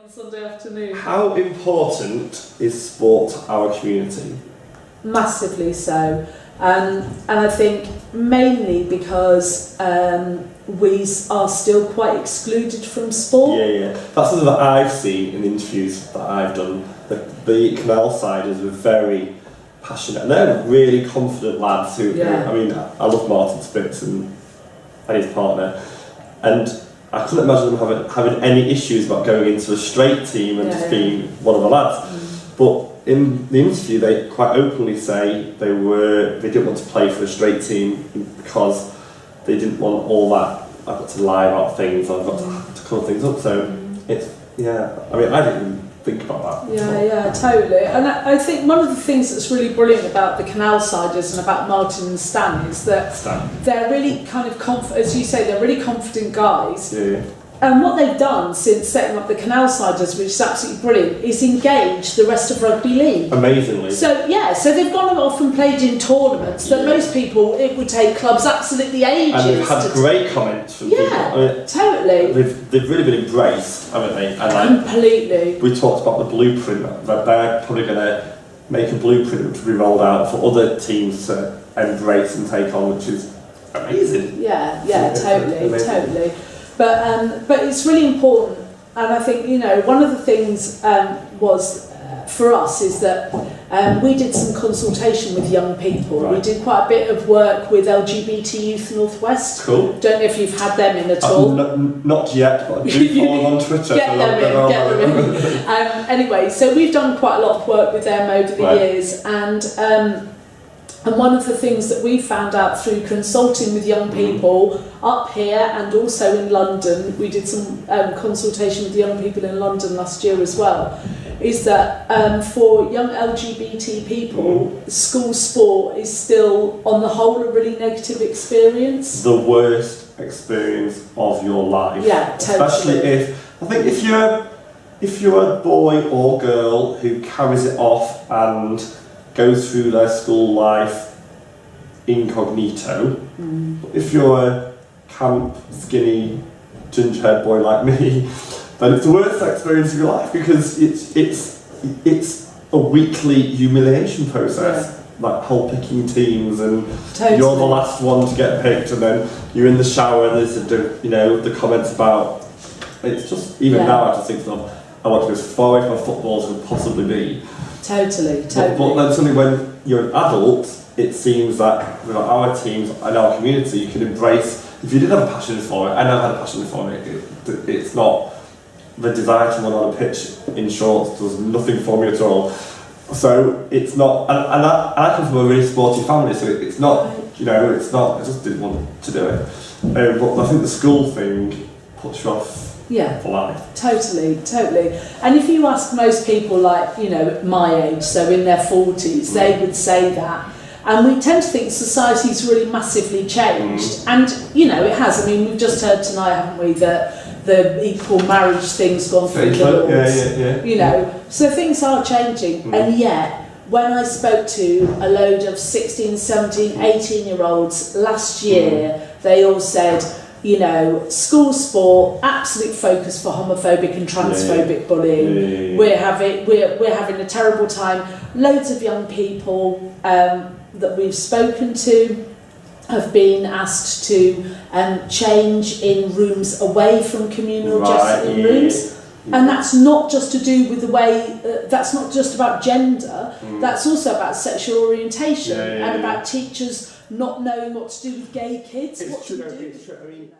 On Sunday afternoon. How important is sport to our community? Massively so. And I think mainly because we are still quite excluded from sport. Yeah. That's something that I've seen in interviews that I've done. The Canal Siders were very passionate, and they're really confident lads who, I mean, I love Martin Spitz and his partner, and I couldn't imagine them having any issues about going into a straight team and just being one of the lads. But in the interview, they quite openly say they didn't want to play for a straight team because they didn't want all that. I've got to lie about things. I've got to cover things up. So it's I mean, I didn't even think about that. Yeah, totally. And I think one of the things that's really brilliant about the Canal Siders and about Martin and Stan is that they're really kind of as you say, they're really confident guys. Yeah. And what they've done since setting up the Canal Siders, which is absolutely brilliant, is engage the rest of rugby league. Amazingly. So they've gone off and played in tournaments that most people, it would take clubs absolutely ages. And they've had great comments from people. I mean, totally. They've really been embraced, haven't they? And completely. We talked about the blueprint, that they're probably going to make a blueprint to be rolled out for other teams to embrace and take on, which is amazing. Yeah, totally. But it's really important, and I think, one of the things was for us is that we did some consultation with young people. Right. We did quite a bit of work with LGBT Youth North West. Cool. Don't know if you've had them in at all. Not yet, but I do follow them on Twitter. Get them in. Anyway, so we've done quite a lot of work with them over the years, and one of the things that we found out through consulting with young people up here and also in London, we did some consultation with young people in London last year as well, is that for young LGBT people, school sport is still, on the whole, a really negative experience. The worst experience of your life. Yeah, totally. Especially if you're a boy or girl who carries it off and goes through their school life incognito. If you're a camp, skinny, ginger-haired boy like me, then it's the worst experience of your life because it's a weekly humiliation process, like whole picking teams, and you're the last one to get picked, and then you're in the shower and there's the comments about, it's just, even now I just think I want to go as far away from football as I could possibly be. Totally. But then suddenly when you're an adult, it seems that with our teams and our community, you can embrace, if you did have a passion for it, I never had a passion for it, it's not, the desire to run on a pitch in shorts does nothing for me at all. So it's not, and I come from a really sporty family, so it's not, it's not, I just didn't want to do it. But I think the school thing puts you off. Yeah, for life. Totally. And if you ask most people like, my age, so in their 40s, they would say that. And we tend to think society's really massively changed. And, it has. I mean, we've just heard tonight, haven't we, that the equal marriage thing's gone through the laws. Yeah. So things are changing. And yet, when I spoke to a load of 16, 17, 18-year-olds last year, they all said, school sport, absolute focus for homophobic and transphobic bullying. We're having a terrible time. Loads of young people that we've spoken to have been asked to change in rooms away from communal dressing rooms. And that's not just to do with the way, that's not just about gender, that's also about sexual orientation and about teachers not knowing what to do with gay kids. It's true. I mean,